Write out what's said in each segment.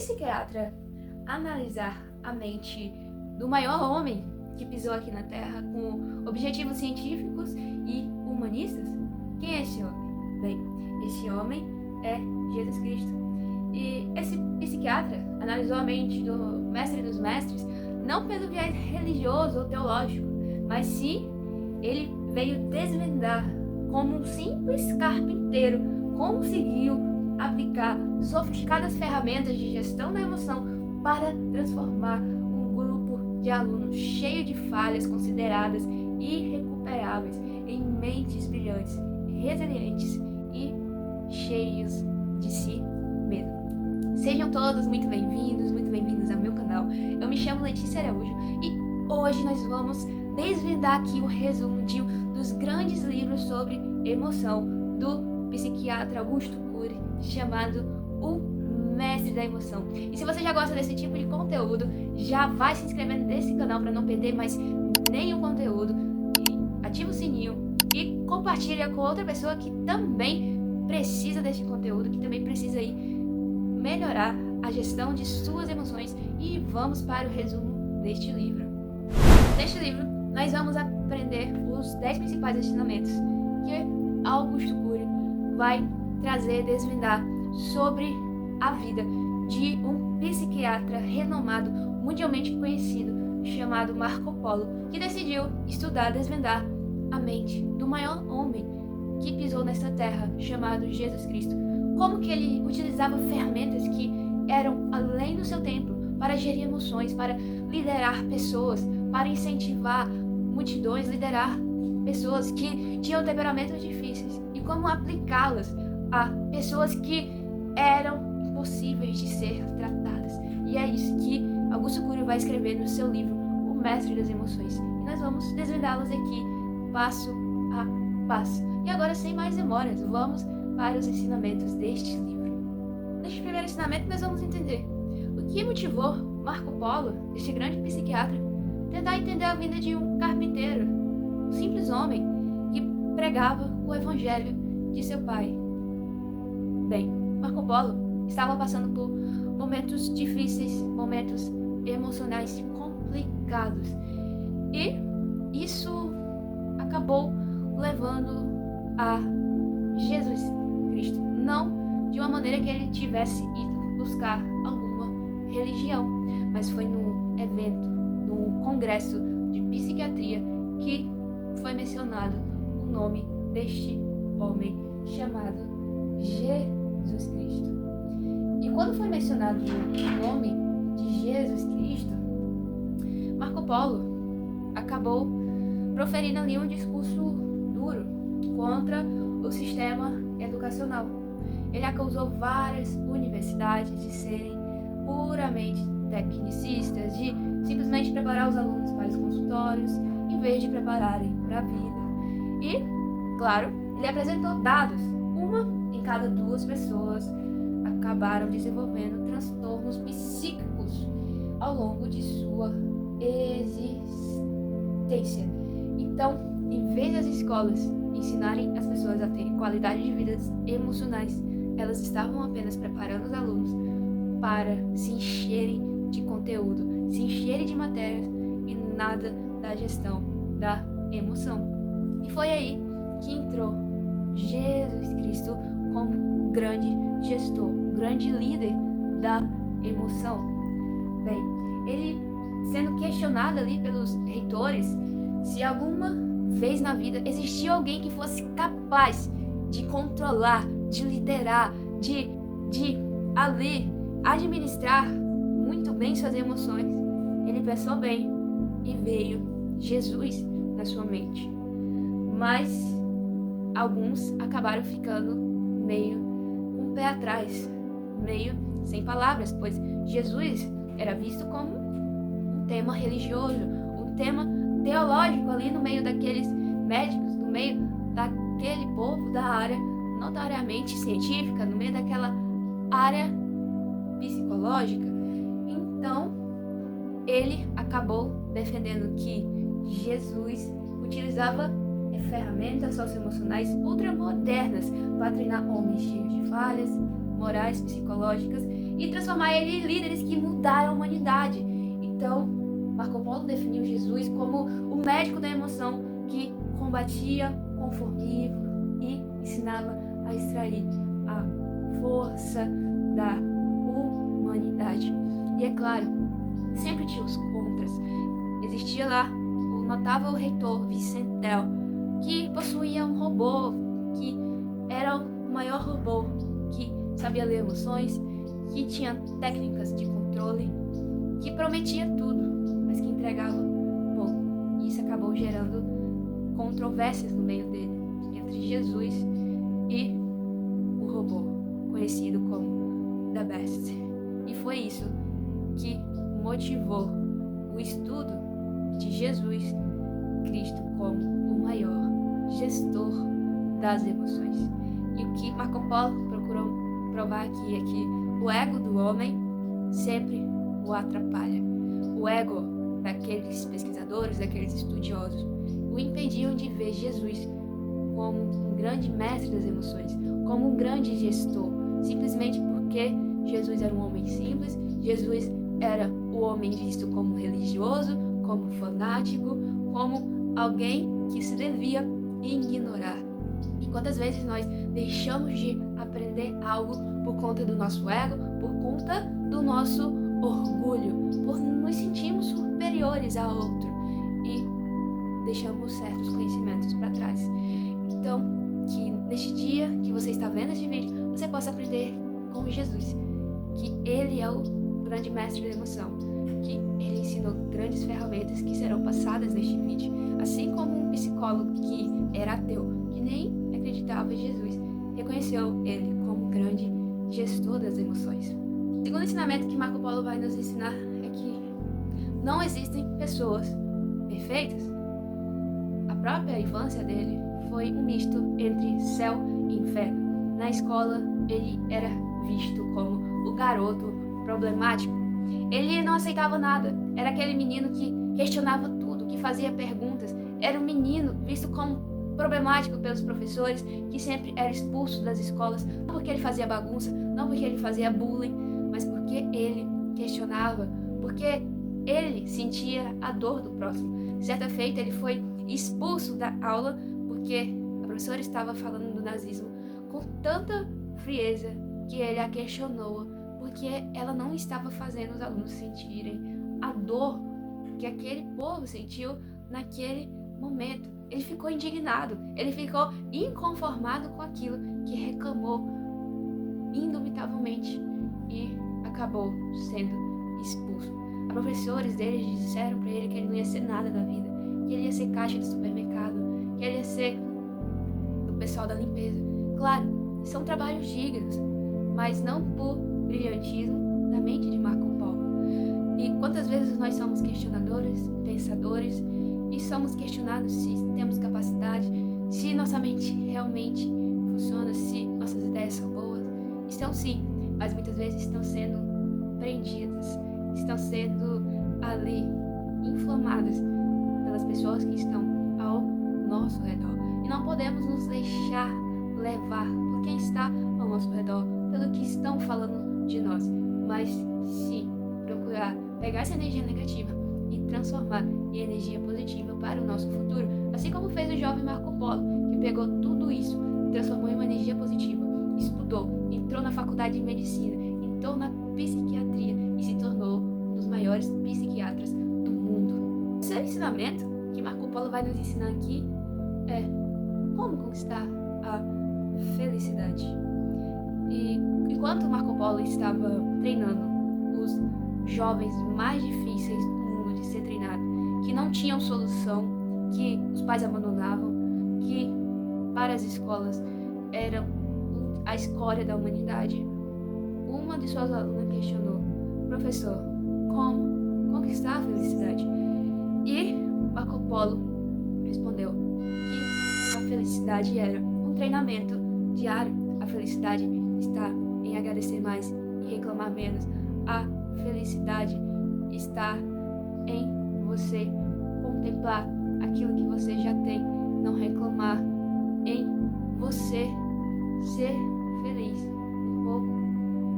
psiquiatra analisar a mente do maior homem que pisou aqui na Terra com objetivos científicos e humanistas, quem é esse homem? Bem, esse homem é Jesus Cristo. E esse psiquiatra analisou a mente do mestre dos mestres não pelo viés religioso ou teológico, mas sim ele veio desvendar como um simples carpinteiro conseguiu aplicar sofisticadas ferramentas de gestão da emoção para transformar um grupo de alunos cheio de falhas consideradas irrecuperáveis em mentes brilhantes, resilientes e cheios de si mesmo. Sejam todos muito bem-vindos ao meu canal. Eu me chamo Letícia Araújo e hoje nós vamos desvendar aqui o resumo de um dos grandes livros sobre emoção do psiquiatra Augusto Cury, chamado O Mestre da Emoção. E se você já gosta desse tipo de conteúdo, já vai se inscrevendo nesse canal para não perder mais nenhum conteúdo, e ativa o sininho e compartilha com outra pessoa que também precisa desse conteúdo, que também precisa aí melhorar a gestão de suas emoções. E vamos para o resumo deste livro. Neste livro, nós vamos aprender os 10 principais ensinamentos que Augusto Cury vai trazer, desvendar sobre a vida de um psiquiatra renomado, mundialmente conhecido, chamado Marco Polo, que decidiu estudar, desvendar a mente do maior homem que pisou nesta terra, chamado Jesus Cristo. Como que ele utilizava ferramentas que eram além do seu tempo para gerir emoções, para liderar pessoas, para incentivar multidões, liderar pessoas que tinham temperamentos difíceis, e como aplicá-las a pessoas que eram impossíveis de ser tratadas. E é isso que Augusto Cury vai escrever no seu livro O Mestre das Emoções, e nós vamos desvendá-las aqui passo a passo. E agora, sem mais demoras, vamos para os ensinamentos deste livro. Neste primeiro ensinamento, nós vamos entender o que motivou Marco Polo, este grande psiquiatra, tentar entender a vida de um carpinteiro, um simples homem que pregava o evangelho de seu pai. Bem, Marco Polo estava passando por momentos difíceis, momentos emocionais complicados, e isso acabou levando a Jesus Cristo, não de uma maneira que ele tivesse ido buscar alguma religião, mas foi num evento, num congresso de psiquiatria, que foi mencionado o nome deste homem chamado Jesus Cristo. E quando foi mencionado o nome de Jesus Cristo, Marco Polo acabou proferindo ali um discurso duro contra o sistema educacional. Ele acusou várias universidades de serem puramente tecnicistas, de simplesmente preparar os alunos para os consultórios, em vez de prepararem para a vida. E, claro, ele apresentou dados. Uma em cada 2 pessoas acabaram desenvolvendo transtornos psíquicos ao longo de sua existência. Então, em vez das escolas ensinarem as pessoas a terem qualidade de vida emocionais, elas estavam apenas preparando os alunos para se encherem de conteúdo, se encherem de matérias e nada da gestão da emoção. E foi aí que entrou Jesus Cristo como o grande gestor, o grande líder da emoção. Bem, ele sendo questionado ali pelos reitores se alguma vez na vida existiu alguém que fosse capaz de controlar, de liderar, de ali administrar muito bem suas emoções, ele pensou bem e veio Jesus na sua mente. Mas alguns acabaram ficando meio com o pé atrás, meio sem palavras, pois Jesus era visto como um tema religioso, um tema teológico ali no meio daqueles médicos, no meio daquele povo da área notariamente científica, no meio daquela área psicológica. Então, ele acabou defendendo que Jesus utilizava ferramentas socioemocionais ultramodernas para treinar homens cheios de falhas morais, psicológicas, e transformar ele em líderes que mudaram a humanidade. Então, Marco Polo definiu Jesus como o médico da emoção que combatia o conformismo e ensinava a extrair a força da humanidade. E é claro, sempre tinha os contras. Existia lá o notável reitor Vicentel, que possuía um robô, que era o maior robô, que sabia ler emoções, que tinha técnicas de controle, que prometia tudo, mas que entregava pouco. E isso acabou gerando controvérsias no meio dele, entre Jesus e o robô, conhecido como The Best. E foi isso que motivou o estudo de Jesus Cristo como o maior gestor das emoções. E o que Marco Polo procurou provar aqui é que o ego do homem sempre o atrapalha. O ego daqueles pesquisadores, daqueles estudiosos, o impediam de ver Jesus como um grande mestre das emoções, como um grande gestor, simplesmente porque Jesus era um homem simples, Jesus era o homem visto como religioso, como fanático, como alguém que se devia ignorar. E quantas vezes nós deixamos de aprender algo por conta do nosso ego, por conta do nosso orgulho, por nos sentirmos superiores a outro e deixamos certos conhecimentos para trás. Então, que neste dia que você está vendo este vídeo, você possa aprender com Jesus, que Ele é o grande mestre da emoção, que Ele ensinou grandes ferramentas que serão passadas neste vídeo, assim como um psicólogo que era ateu, que nem acreditava em Jesus, reconheceu Ele como um grande gestor das emoções. O segundo ensinamento que Marco Polo vai nos ensinar é que não existem pessoas perfeitas. A própria infância dele foi um misto entre céu e inferno. Na escola, ele era visto como o garoto problemático. Ele não aceitava nada. Era aquele menino que questionava tudo, que fazia perguntas. Era um menino visto como problemático pelos professores, que sempre era expulso das escolas, não porque ele fazia bagunça, não porque ele fazia bullying, mas porque ele questionava, porque ele sentia a dor do próximo. Certa feita, ele foi expulso da aula porque a professora estava falando do nazismo com tanta frieza que ele a questionou, porque ela não estava fazendo os alunos sentirem a dor que aquele povo sentiu naquele momento. Ele ficou indignado, ele ficou inconformado com aquilo que reclamou indubitavelmente e acabou sendo expulso. Os professores dele disseram para ele que ele não ia ser nada da vida, que ele ia ser caixa de supermercado, que ele ia ser do pessoal da limpeza. Claro, são trabalhos dignos, mas não por brilhantismo da mente de Marco Polo. E quantas vezes nós somos questionadores, pensadores, e somos questionados se temos capacidade, se nossa mente realmente funciona, se nossas ideias são boas. Estão sim, mas muitas vezes estão sendo prendidas, estão sendo ali inflamadas pelas pessoas que estão ao nosso redor. E não podemos nos deixar levar por quem está ao nosso redor, pelo que estão falando de nós, mas sim procurar pegar essa energia negativa e transformar em energia positiva para o nosso futuro, assim como fez o jovem Marco Polo, que pegou tudo isso e transformou em uma energia positiva, estudou, entrou na faculdade de medicina, entrou na psiquiatria e se tornou um dos maiores psiquiatras do mundo. O terceiro ensinamento que Marco Polo vai nos ensinar aqui é como conquistar a felicidade. E enquanto Marco Polo estava treinando os jovens mais difíceis do mundo de ser treinado, que não tinham solução, que os pais abandonavam, que para as escolas eram a escória da humanidade, uma de suas alunas questionou: professor, como conquistar a felicidade? E Marco Polo respondeu que a felicidade era um treinamento diário. A felicidade está em agradecer mais e reclamar menos. A felicidade está em você contemplar aquilo que você já tem, não reclamar, em você ser feliz um pouco,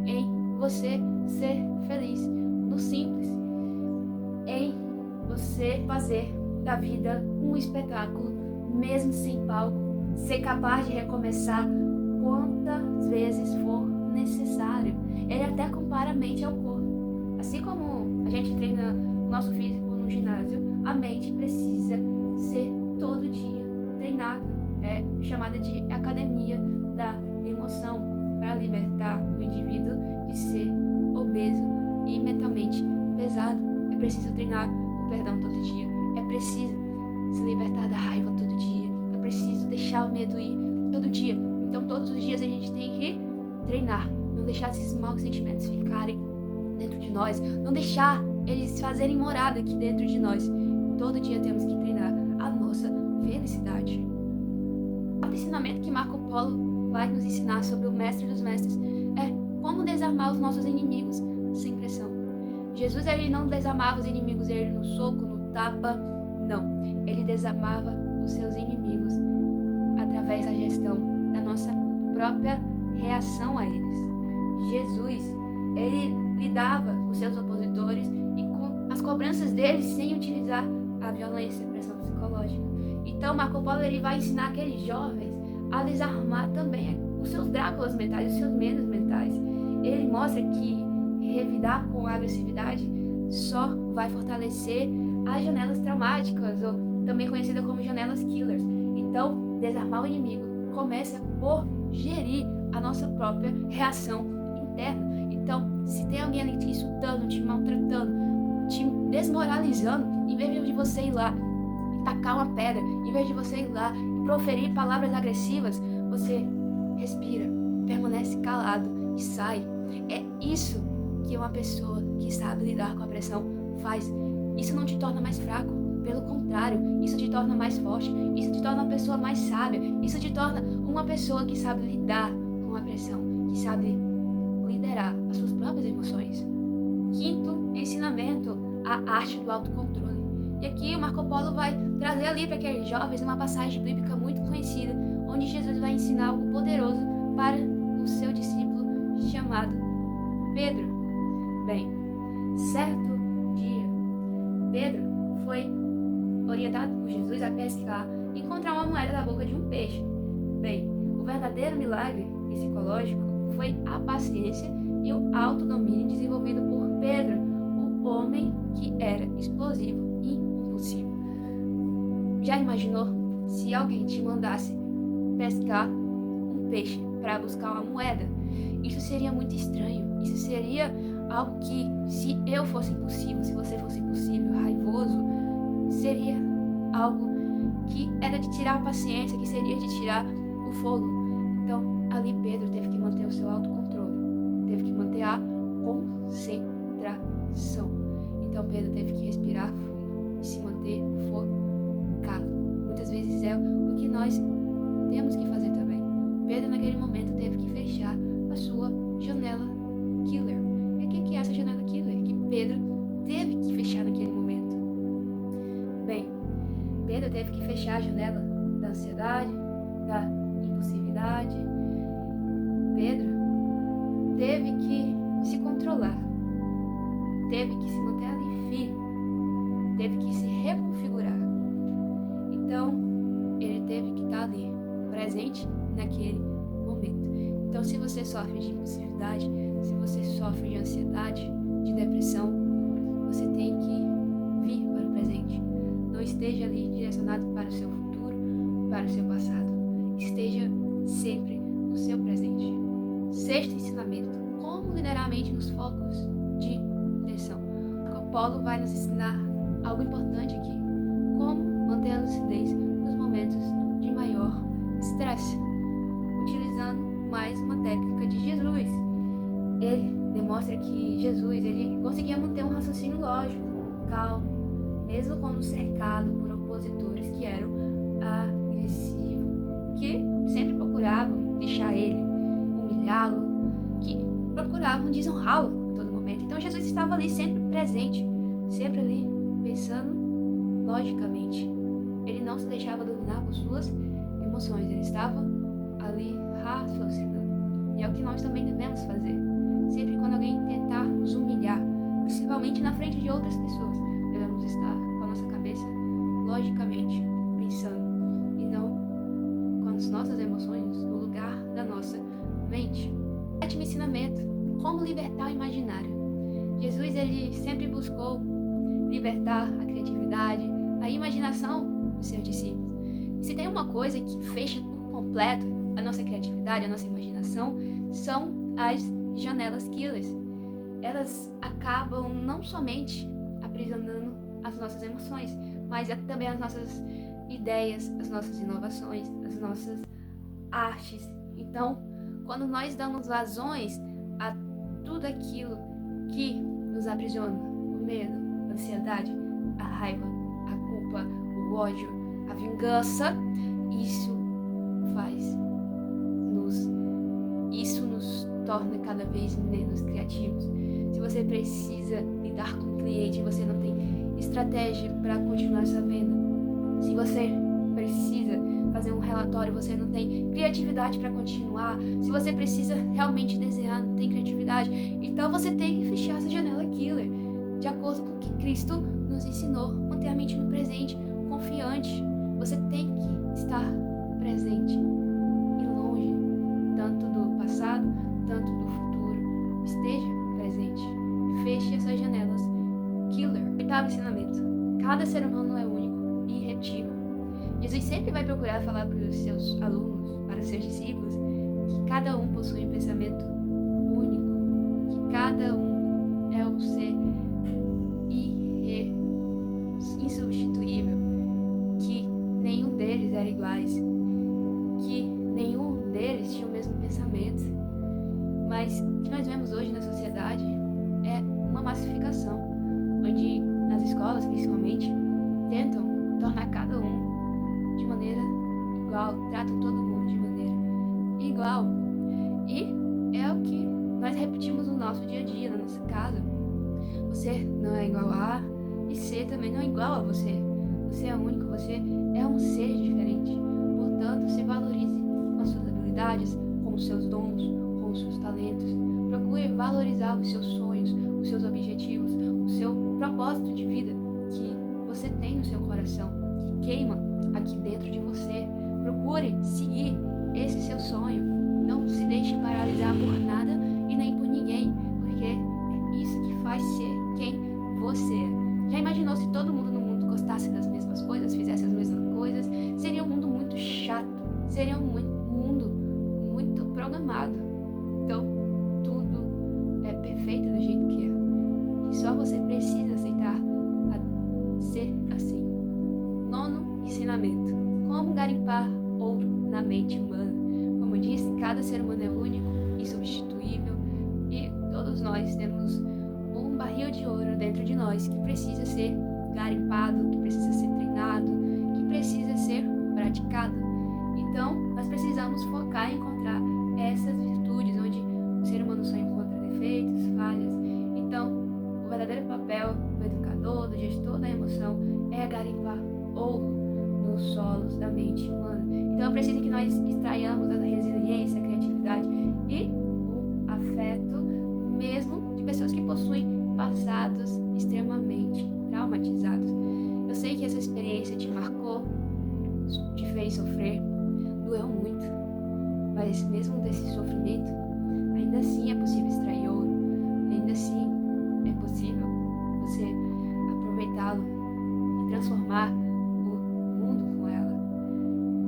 em você ser feliz no simples, em você fazer da vida um espetáculo, mesmo sem palco, ser capaz de recomeçar quantas vezes for necessário. Ele até compara a mente ao corpo. Assim como a gente treina o nosso físico no ginásio, a mente precisa ser todo dia treinada. É chamada de academia da emoção, para libertar o indivíduo de ser obeso e mentalmente pesado. É preciso treinar o perdão todo dia. É preciso se libertar da raiva todo dia. É preciso deixar o medo ir todo dia. Então todos os dias a gente tem que treinar. Não deixar esses maus sentimentos ficarem dentro de nós. Não deixar eles fazerem morada aqui dentro de nós. Todo dia temos que treinar a nossa felicidade. O ensinamento que Marco Polo vai nos ensinar sobre o mestre dos mestres é como desarmar os nossos inimigos sem pressão. Jesus, ele não desarmava os inimigos ele no soco, no tapa, não. Ele desarmava os seus inimigos através da gestão da nossa própria reação a eles. Jesus, ele lidava com seus opositores e com as cobranças deles sem utilizar a violência, a pressão psicológica. Então, Marco Polo, ele vai ensinar aqueles jovens a desarmar também os seus Dráculas mentais, os seus medos mentais. Ele mostra que revidar com agressividade só vai fortalecer as janelas traumáticas, ou também conhecida como janelas killers. Então, desarmar o inimigo começa por gerir a nossa própria reação interna. Então, se tem alguém ali te insultando, te maltratando, te desmoralizando, em vez de você ir lá e tacar uma pedra, em vez de você ir lá e proferir palavras agressivas, você respira, permanece calado e sai. É isso que uma pessoa que sabe lidar com a pressão faz. Isso não te torna mais fraco, pelo contrário, isso te torna mais forte, isso te torna uma pessoa mais sábia, isso te torna uma pessoa que sabe lidar com a pressão, que sabe liderar as suas próprias emoções. Quinto ensinamento, a arte do autocontrole. E aqui o Marco Polo vai trazer ali para aqueles jovens uma passagem bíblica muito conhecida, onde Jesus vai ensinar algo poderoso para o seu discípulo chamado Pedro. Bem, certo dia, Pedro foi orientado por Jesus a pescar e encontrar uma moeda na boca de um peixe. Bem, o verdadeiro milagre psicológico foi a paciência e o autodomínio desenvolvido por Pedro, o homem que era explosivo e impulsivo. Já imaginou se alguém te mandasse pescar um peixe para buscar uma moeda? Isso seria muito estranho. Isso seria algo que, se eu fosse impossível, se você fosse impossível, raivoso, seria algo que era de tirar a paciência, que seria de tirar o fogo. Então, ali Pedro teve que manter o seu autocontrole, teve que manter a concentração. Então, Pedro teve que respirar fundo e se manter focado. Muitas vezes é o que nós temos que fazer também. Pedro, naquele momento, teve que fechar a sua janela killer. E o que é essa janela killer? Que Pedro teve que fechar naquele momento. Bem, Pedro teve que fechar a janela da ansiedade, da impulsividade. Pedro teve que se controlar, teve que se manter ali firme, teve que se reconfigurar. Então, ele teve que estar ali, presente naquele momento. Então, se você sofre de impulsividade, se você sofre de ansiedade, de depressão, você tem que vir para o presente. Não esteja ali direcionado para o seu futuro, para o seu passado. Esteja sempre no seu presente. Sexto ensinamento: como liderar a mente nos focos de tensão. O Polo vai nos ensinar algo importante aqui: como manter a lucidez nos momentos de maior estresse, utilizando mais uma técnica de Jesus. Ele demonstra que Jesus, ele conseguia manter um raciocínio lógico, calmo, mesmo quando cercado por opositores que eram agressivos, que sempre procuravam deixar ele, humilhá-lo, que procuravam desonrá-lo a todo momento. Então Jesus estava ali sempre presente, sempre ali pensando logicamente. Ele não se deixava dominar por suas emoções, ele estava ali raciocinando. E é o que nós também devemos fazer. sempre quando alguém tentar nos humilhar, principalmente na frente de outras pessoas, devemos estar com a nossa cabeça logicamente pensando e não com as nossas emoções no lugar da nossa mente. Sétimo ensinamento: como libertar o imaginário. Jesus, ele sempre buscou libertar a criatividade, a imaginação dos seus discípulos. E se tem uma coisa que fecha por completo a nossa criatividade, a nossa imaginação, são as janelas killers. Elas acabam não somente aprisionando as nossas emoções, mas também as nossas ideias, as nossas inovações, as nossas artes. Então, quando nós damos vazões a tudo aquilo que nos aprisiona, o medo, a ansiedade, a raiva, a culpa, o ódio, a vingança, isso nos torna cada vez menos criativos. Se você precisa lidar com um cliente e você não tem estratégia para continuar essa venda, se você precisa fazer um relatório e você não tem criatividade para continuar, se você precisa realmente desenhar, não tem criatividade, então você tem que fechar essa janela killer, de acordo com o que Cristo nos ensinou. Manter a mente no presente, confiante. Você tem que estar presente e longe, tanto do passado, tanto do futuro. Esteja presente. Feche essas janelas killer. Oitavo ensinamento: cada ser humano é único e irrepetível. Jesus sempre vai procurar falar para os seus alunos, para os seus discípulos, que cada um possui um pensamento único, que cada um é um ser insubstituível, que nenhum deles era iguais, que nenhum deles tinha o mesmo pensamento. Mas o que nós vemos hoje na sociedade é uma massificação, onde nas escolas, principalmente, tentam tornar cada um de maneira igual, tratam todo mundo de maneira igual. E é o que nós repetimos no nosso dia a dia, na nossa casa. Você não é igual a e C também não é igual a você. Você é único, você é um ser diferente. Portanto, se valorize com as suas habilidades, com os seus dons, com os seus talentos. Procure valorizar os seus sonhos, os seus objetivos, o seu propósito de vida que você tem no seu coração, que queima aqui dentro de você. Procure seguir esse seu sonho. Não se deixe paralisar por nada e nem por ninguém, porque é isso que faz ser quem você é. Já imaginou se todo mundo no mundo gostasse das mesmas coisas, fizesse as mesmas coisas? Seria um mundo muito chato, seria um mundo muito programado. Então, tudo é perfeito do jeito que é. E só você precisa aceitar ser assim. Nono ensinamento: como garimpar ouro na mente humana. Como eu disse, cada ser humano é único, insubstituível, e todos nós temos um barril de ouro dentro de nós que precisa ser garimpado, que precisa ser treinado, que precisa ser praticado. Então, nós precisamos focar em encontrar essas virtudes, onde o ser humano só encontra defeitos, falhas. Então, o verdadeiro papel do educador, do gestor da emoção, é garimpar ouro nos solos da mente humana. Então, eu preciso que nós extraiamos a resiliência, a criatividade e o afeto, mesmo de pessoas que possuem passados extremamente traumatizados. Eu sei que essa experiência te marcou, te fez sofrer, doeu muito, mas mesmo desse sofrimento, ainda assim é possível extrair ouro, ainda assim é possível você aproveitá-lo e transformar o mundo com ela.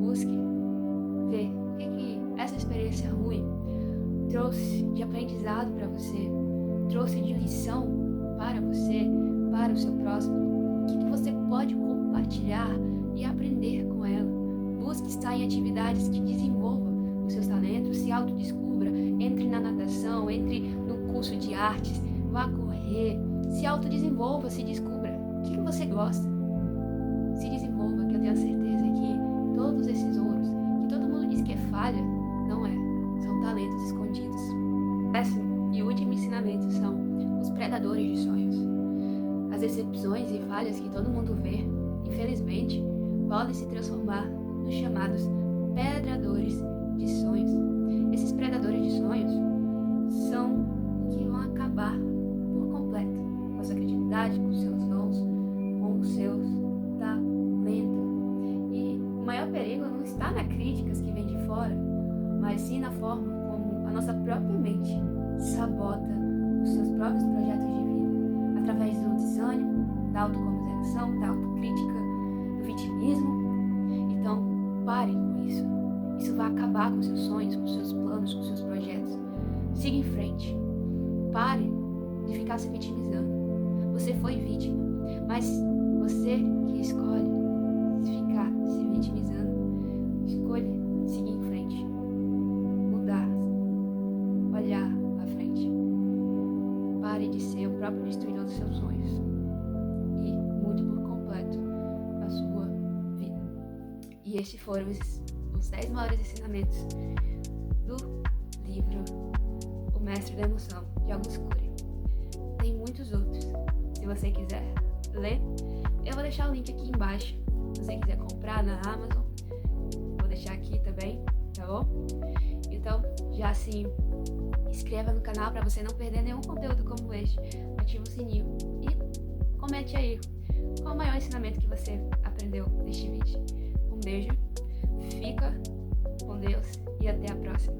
Busque ver o que essa experiência ruim trouxe de aprendizado para você, trouxe de lição para você, para o seu próximo, o que você pode compartilhar e aprender com ela. Busque estar em atividades que desenvolvam os seus talentos, se autodescubra, entre na natação, entre no curso de artes, vá correr, se autodesenvolva, se descubra. O que você gosta? Se desenvolva, que eu tenho a certeza que todos esses ouros, que todo mundo diz que é falha, não é, são talentos escondidos. Décimo e último ensinamento são os predadores de sonhos. As decepções e falhas que todo mundo vê, infelizmente, podem se transformar nos chamados predadores de sonhos. Esses predadores de sonhos são que vão acabar por completo com a sua criatividade, com os seus dons, com os seus talentos. E o maior perigo não está nas críticas que vêm de fora, mas sim na forma como a nossa própria mente sabota os seus próprios projetos de vida, através do desânimo, da autocomiseração, da autocrítica, do vitimismo. Então, pare com isso. Isso vai acabar com seus sonhos, com seus planos, com seus projetos. Siga em frente. Pare de ficar se vitimizando. Você foi vítima, mas você que escolhe ficar se vitimizando, escolha seguir em frente, mudar, olhar pra frente. Pare de ser o próprio destruidor dos seus sonhos e mude por completo a sua vida. E estes foram os 10 maiores ensinamentos do livro O Mestre da Emoção, de Augusto Cury. Tem muitos outros. Se você quiser ler, eu vou deixar o link aqui embaixo. Se você quiser comprar na Amazon, vou deixar aqui também, tá bom? Então, já se inscreva no canal para você não perder nenhum conteúdo como este. Ative o sininho e comente aí qual o maior ensinamento que você aprendeu neste vídeo. Um beijo, fica com Deus e até a próxima.